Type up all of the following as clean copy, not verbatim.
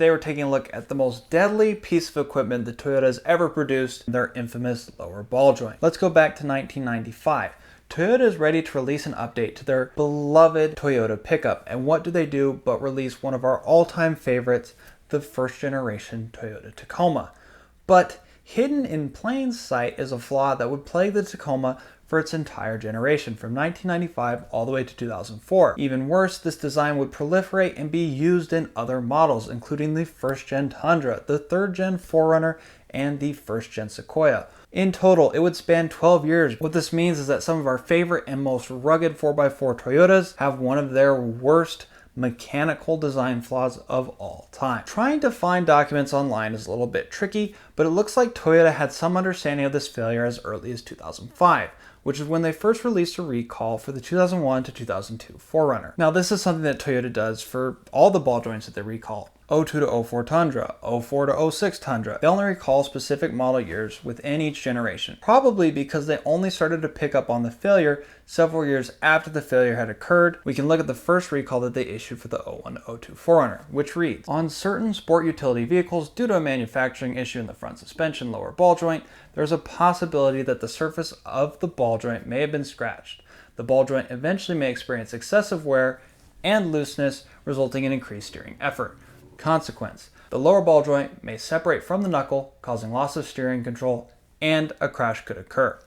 They were taking a look at the most deadly piece of equipment that Toyota has ever produced, their infamous lower ball joint. Let's go back to 1995. Toyota is ready to release an update to their beloved Toyota pickup. And what do they do but release one of our all-time favorites, the first generation Toyota Tacoma. But hidden in plain sight is a flaw that would plague the Tacoma for its entire generation, from 1995 all the way to 2004. Even worse, this design would proliferate and be used in other models, including the first-gen Tundra, the third-gen 4Runner, and the first-gen Sequoia. In total, it would span 12 years. What this means is that some of our favorite and most rugged 4x4 Toyotas have one of their worst mechanical design flaws of all time. Trying to find documents online is a little bit tricky, but it looks like Toyota had some understanding of this failure as early as 2005, which is when they first released a recall for the 2001 to 2002 4Runner. Now, this is something that Toyota does for all the ball joints that they recall. 02 to 04 Tundra, 04 to 06 Tundra. They only recall specific model years within each generation, probably because they only started to pick up on the failure several years after the failure had occurred. We can look at the first recall that they issued for the 01 to 02 4Runner, which reads, on certain sport utility vehicles, due to a manufacturing issue in the front suspension lower ball joint, there's a possibility that the surface of the ball joint may have been scratched. The ball joint eventually may experience excessive wear and looseness, resulting in increased steering effort. Consequence: the lower ball joint may separate from the knuckle, causing loss of steering control, and a crash could occur.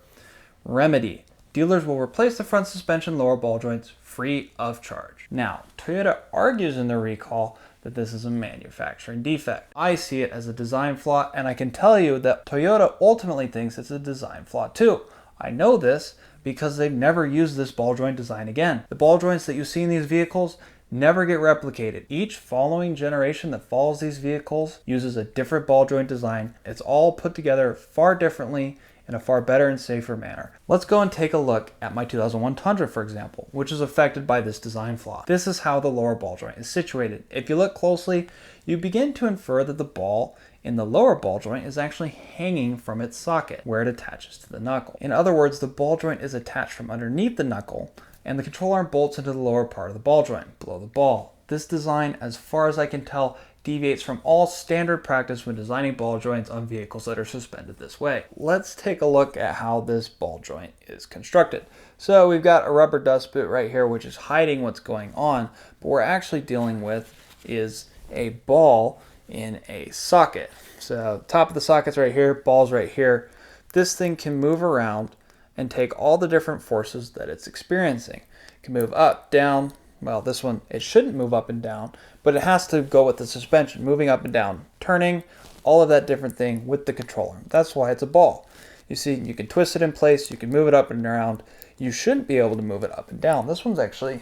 Remedy: dealers will replace the front suspension lower ball joints free of charge. Now, Toyota argues in their recall that this is a manufacturing defect. I see it as a design flaw, and I can tell you that Toyota ultimately thinks it's a design flaw too. I know this because they've never used this ball joint design again. The ball joints that you see in these vehicles never get replicated. Each following generation that follows these vehicles uses a different ball joint design. It's all put together far differently in a far better and safer manner. Let's go and take a look at my 2001 Tundra, for example, which is affected by this design flaw. This is how the lower ball joint is situated. If you look closely, you begin to infer that the ball in the lower ball joint is actually hanging from its socket, where it attaches to the knuckle. In other words, the ball joint is attached from underneath the knuckle, and the control arm bolts into the lower part of the ball joint, below the ball. This design, as far as I can tell, deviates from all standard practice when designing ball joints on vehicles that are suspended this way. Let's take a look at how this ball joint is constructed. So we've got a rubber dust boot right here, which is hiding what's going on, but what we're actually dealing with is a ball in a socket. So top of the socket's right here, ball's right here. This thing can move around and take all the different forces that it's experiencing. It can move up, down. Well, this one, it shouldn't move up and down, but it has to go with the suspension, moving up and down, turning, all of that different thing with the control arm. That's why it's a ball. You see, you can twist it in place, you can move it up and around. You shouldn't be able to move it up and down. This one's actually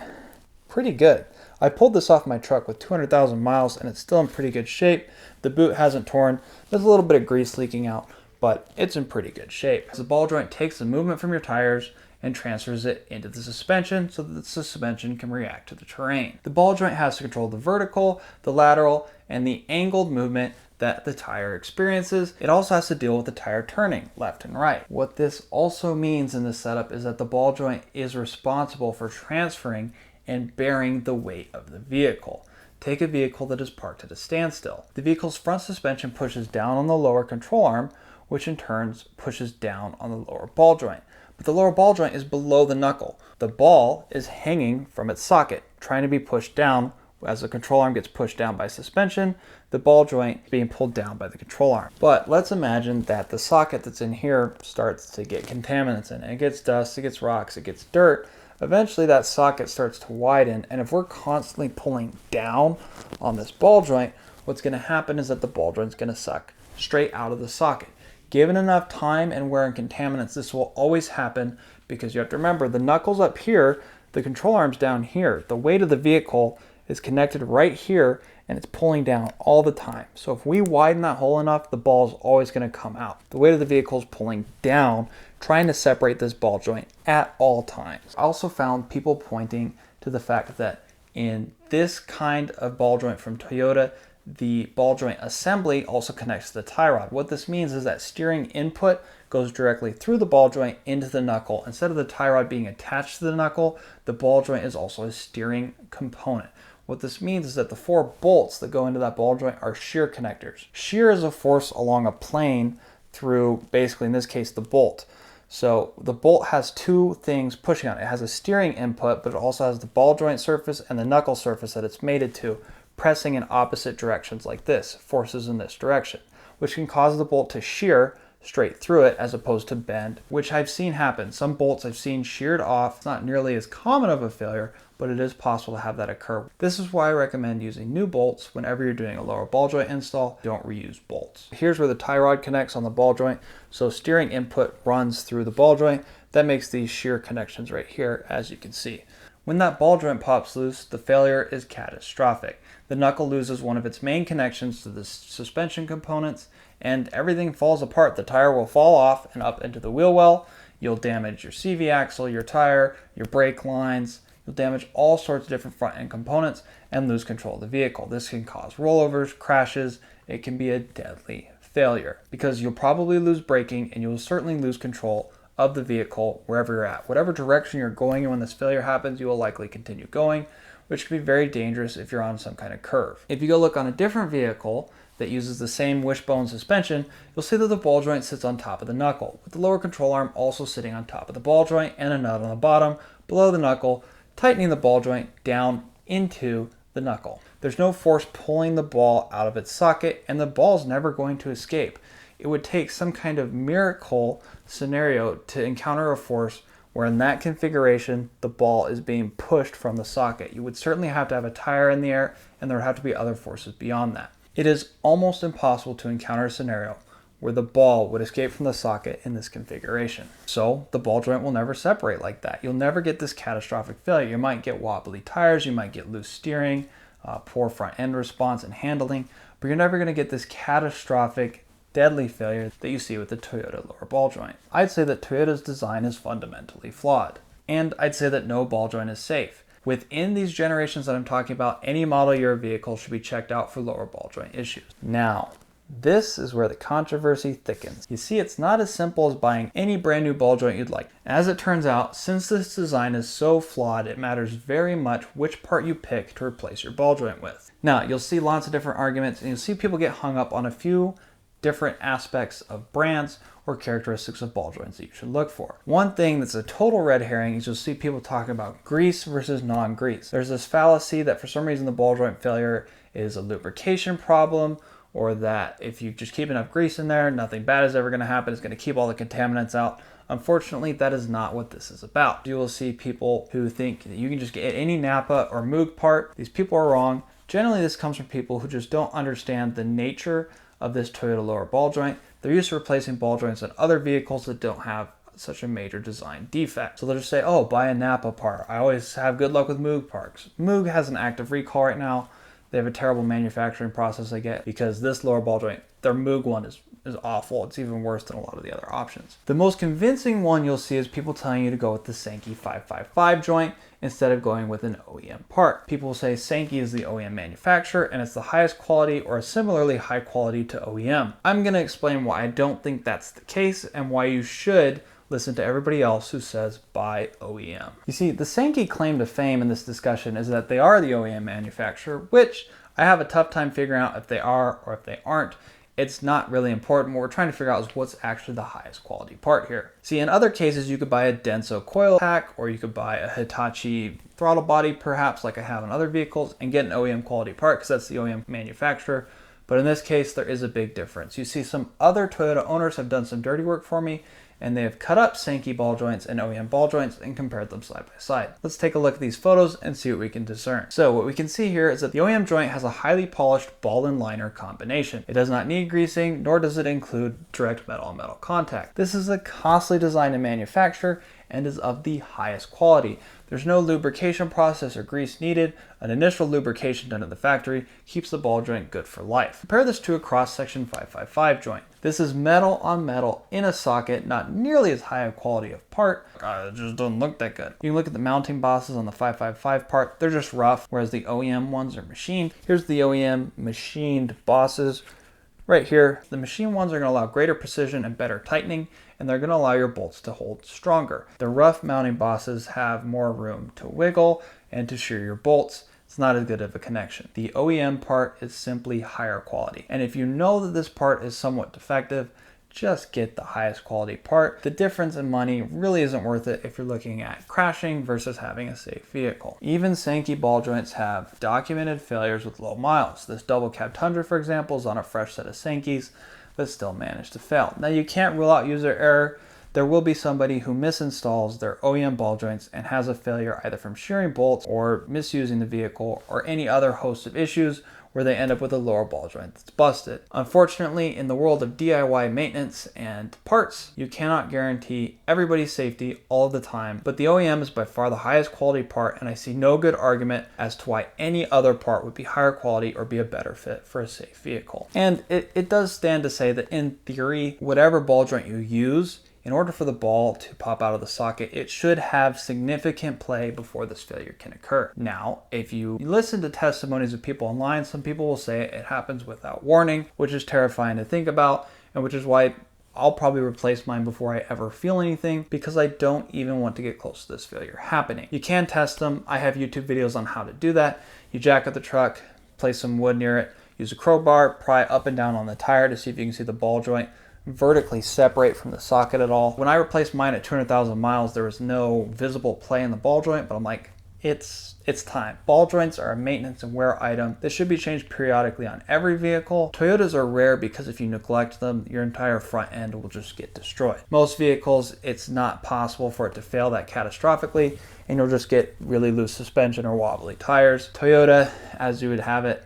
pretty good. I pulled this off my truck with 200,000 miles and it's still in pretty good shape. The boot hasn't torn. There's a little bit of grease leaking out, but it's in pretty good shape. The ball joint takes the movement from your tires and transfers it into the suspension so that the suspension can react to the terrain. The ball joint has to control the vertical, the lateral, and the angled movement that the tire experiences. It also has to deal with the tire turning left and right. What this also means in this setup is that the ball joint is responsible for transferring and bearing the weight of the vehicle. Take a vehicle that is parked at a standstill. The vehicle's front suspension pushes down on the lower control arm, which in turn pushes down on the lower ball joint. But the lower ball joint is below the knuckle. The ball is hanging from its socket, trying to be pushed down. As the control arm gets pushed down by suspension, the ball joint is being pulled down by the control arm. But let's imagine that the socket that's in here starts to get contaminants in it. It gets dust, it gets rocks, it gets dirt. Eventually that socket starts to widen, and if we're constantly pulling down on this ball joint, what's going to happen is that the ball joint is going to suck straight out of the socket. Given enough time and wear and contaminants, this will always happen because you have to remember the knuckles up here, the control arm's down here. The weight of the vehicle is connected right here and it's pulling down all the time. So if we widen that hole enough, the ball is always going to come out. The weight of the vehicle is pulling down, trying to separate this ball joint at all times. I also found people pointing to the fact that in this kind of ball joint from Toyota, the ball joint assembly also connects to the tie rod. What this means is that steering input goes directly through the ball joint into the knuckle. Instead of the tie rod being attached to the knuckle, the ball joint is also a steering component. What this means is that the 4 bolts that go into that ball joint are shear connectors. Shear is a force along a plane through, basically in this case, the bolt. So the bolt has 2 things pushing on it. It has a steering input, but it also has the ball joint surface and the knuckle surface that it's mated to, pressing in opposite directions like this, forces in this direction, which can cause the bolt to shear straight through it as opposed to bend, which I've seen happen. Some bolts I've seen sheared off. It's not nearly as common of a failure, but it is possible to have that occur. This is why I recommend using new bolts whenever you're doing a lower ball joint install. Don't reuse bolts. Here's where the tie rod connects on the ball joint. So steering input runs through the ball joint. That makes these shear connections right here, as you can see. When that ball joint pops loose, the failure is catastrophic. The knuckle loses one of its main connections to the suspension components, and everything falls apart. The tire will fall off and up into the wheel well. You'll damage your CV axle, your tire, your brake lines. You'll damage all sorts of different front end components and lose control of the vehicle. This can cause rollovers, crashes. It can be a deadly failure because you'll probably lose braking and you'll certainly lose control of the vehicle wherever you're at. Whatever direction you're going in when this failure happens, you will likely continue going, which can be very dangerous if you're on some kind of curve. If you go look on a different vehicle that uses the same wishbone suspension, you'll see that the ball joint sits on top of the knuckle, with the lower control arm also sitting on top of the ball joint and a nut on the bottom below the knuckle, tightening the ball joint down into the knuckle. There's no force pulling the ball out of its socket, and the ball's never going to escape. It would take some kind of miracle scenario to encounter a force where in that configuration the ball is being pushed from the socket. You would certainly have to have a tire in the air, and there would have to be other forces beyond that. It is almost impossible to encounter a scenario where the ball would escape from the socket in this configuration. So the ball joint will never separate like that. You'll never get this catastrophic failure. You might get wobbly tires, you might get loose steering, poor front end response and handling, but you're never gonna get this catastrophic deadly failure that you see with the Toyota lower ball joint. I'd say that Toyota's design is fundamentally flawed, and I'd say that no ball joint is safe. Within these generations that I'm talking about, any model year vehicle should be checked out for lower ball joint issues. Now, this is where the controversy thickens. You see, it's not as simple as buying any brand new ball joint you'd like. As it turns out, since this design is so flawed, it matters very much which part you pick to replace your ball joint with. Now, you'll see lots of different arguments, and you'll see people get hung up on a few different aspects of brands or characteristics of ball joints that you should look for. One thing that's a total red herring is you'll see people talking about grease versus non-grease. There's this fallacy that for some reason the ball joint failure is a lubrication problem, or that if you just keep enough grease in there, nothing bad is ever going to happen. It's going to keep all the contaminants out. Unfortunately, that is not what this is about. You will see people who think that you can just get any Napa or Moog part. These people are wrong. Generally, this comes from people who just don't understand the nature of this Toyota lower ball joint. They're used to replacing ball joints in other vehicles that don't have such a major design defect. So they'll just say, oh, buy a Napa part. I always have good luck with Moog parts. Moog has an active recall right now. They have a terrible manufacturing process they get because this lower ball joint, their Moog one is awful. It's even worse than a lot of the other options. The most convincing one you'll see is people telling you to go with the Sankey 555 joint instead of going with an OEM part. People will say Sankey is the OEM manufacturer and it's the highest quality or similarly high quality to OEM. I'm going to explain why I don't think that's the case and why you should listen to everybody else who says buy OEM. You see, the Sankey claim to fame in this discussion is that they are the OEM manufacturer, which I have a tough time figuring out if they are or if they aren't. It's not really important. What we're trying to figure out is what's actually the highest quality part here. See, in other cases, you could buy a Denso coil pack, or you could buy a Hitachi throttle body, perhaps like I have in other vehicles, and get an OEM quality part because that's the OEM manufacturer. But in this case, there is a big difference. You see, some other Toyota owners have done some dirty work for me, and they have cut up Sankey ball joints and OEM ball joints and compared them side by side. Let's take a look at these photos and see what we can discern. So what we can see here is that the OEM joint has a highly polished ball and liner combination. It does not need greasing, nor does it include direct metal on metal contact. This is a costly design to manufacture and is of the highest quality. There's no lubrication process or grease needed. An initial lubrication done at the factory keeps the ball joint good for life. Compare this to a cross-section 555 joint. This is metal on metal in a socket, not nearly as high a quality of part. It just doesn't look that good. You can look at the mounting bosses on the 555 part. They're just rough, whereas the OEM ones are machined. Here's the OEM machined bosses. Right here, the machine ones are going to allow greater precision and better tightening, and they're going to allow your bolts to hold stronger. The rough mounting bosses have more room to wiggle and to shear your bolts. It's not as good of a connection. The OEM part is simply higher quality. And if you know that this part is somewhat defective, just get the highest quality part. The difference in money really isn't worth it if you're looking at crashing versus having a safe vehicle. Even Sankey ball joints have documented failures with low miles. This double cab Tundra, for example, is on a fresh set of Sankeys, but still managed to fail. Now, you can't rule out user error. There will be somebody who misinstalls their OEM ball joints and has a failure either from shearing bolts or misusing the vehicle or any other host of issues where they end up with a lower ball joint that's busted. Unfortunately, in the world of DIY maintenance and parts, you cannot guarantee everybody's safety all the time, but the OEM is by far the highest quality part, and I see no good argument as to why any other part would be higher quality or be a better fit for a safe vehicle. And it does stand to say that in theory, whatever ball joint you use, in order for the ball to pop out of the socket, it should have significant play before this failure can occur. Now, if you listen to testimonies of people online, some people will say it happens without warning, which is terrifying to think about, and which is why I'll probably replace mine before I ever feel anything, because I don't even want to get close to this failure happening. You can test them. I have YouTube videos on how to do that. You jack up the truck, place some wood near it, use a crowbar, pry up and down on the tire to see if you can see the ball joint vertically separate from the socket at all. When I replaced mine at 200,000 miles, there was no visible play in the ball joint, but I'm like, it's time. Ball joints are a maintenance and wear item. They should be changed periodically on every vehicle. Toyotas are rare because if you neglect them, your entire front end will just get destroyed. Most vehicles, it's not possible for it to fail that catastrophically, and you'll just get really loose suspension or wobbly tires. Toyota, as you would have it,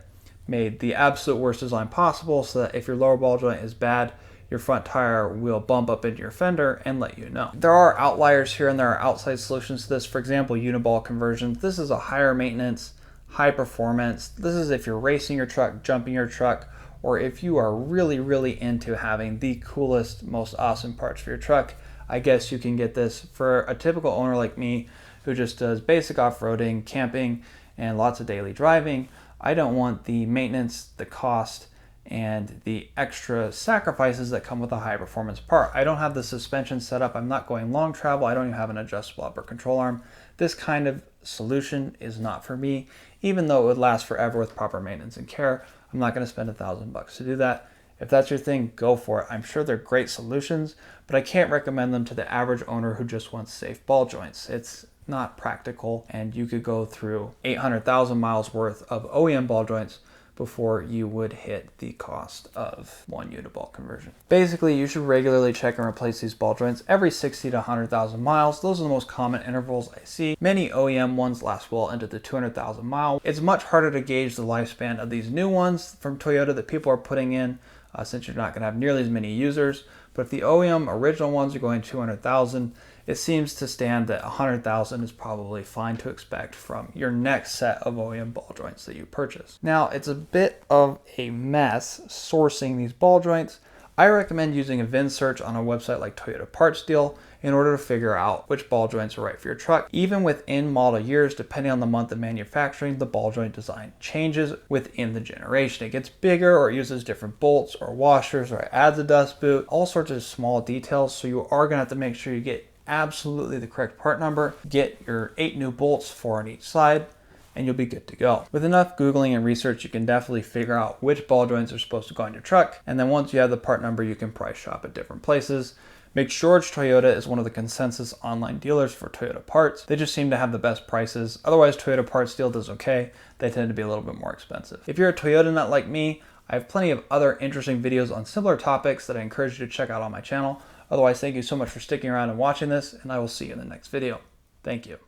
made the absolute worst design possible so that if your lower ball joint is bad, your front tire will bump up into your fender and let you know. There are outliers here and there are outside solutions to this. For example, uniball conversions. This is a higher maintenance, high performance. This is if you're racing your truck, jumping your truck, or if you are really, really into having the coolest, most awesome parts for your truck. I guess you can get this for a typical owner like me who just does basic off-roading, camping, and lots of daily driving. I don't want the maintenance, the cost, and the extra sacrifices that come with a high performance part. I don't have the suspension set up. I'm not going long travel. I don't even have an adjustable upper control arm. This kind of solution is not for me, even though it would last forever with proper maintenance and care. I'm not going to spend $1,000 to do that. If that's your thing, go for it. I'm sure they're great solutions, but I can't recommend them to the average owner who just wants safe ball joints. It's not practical, and you could go through 800,000 miles worth of OEM ball joints before you would hit the cost of one uniball conversion. Basically, you should regularly check and replace these ball joints every 60 to 100,000 miles. Those are the most common intervals I see. Many OEM ones last well into the 200,000 mile. It's much harder to gauge the lifespan of these new ones from Toyota that people are putting in since you're not going to have nearly as many users. But if the OEM original ones are going 200,000, it seems to stand that 100,000 is probably fine to expect from your next set of OEM ball joints that you purchase. Now, it's a bit of a mess sourcing these ball joints. I recommend using a VIN search on a website like Toyota Parts Deal in order to figure out which ball joints are right for your truck. Even within model years, depending on the month of manufacturing, the ball joint design changes within the generation. It gets bigger, or it uses different bolts or washers, or it adds a dust boot, all sorts of small details. So you are gonna have to make sure you get absolutely the correct part number, get your 8 new bolts, 4 on each side, and you'll be good to go. With enough Googling and research, you can definitely figure out which ball joints are supposed to go on your truck. And then once you have the part number, you can price shop at different places. Make sure Toyota is one of the consensus online dealers for Toyota parts. They just seem to have the best prices. Otherwise, Toyota Parts Deal does okay. They tend to be a little bit more expensive. If you're a Toyota nut like me, I have plenty of other interesting videos on similar topics that I encourage you to check out on my channel. Otherwise, thank you so much for sticking around and watching this, and I will see you in the next video. Thank you.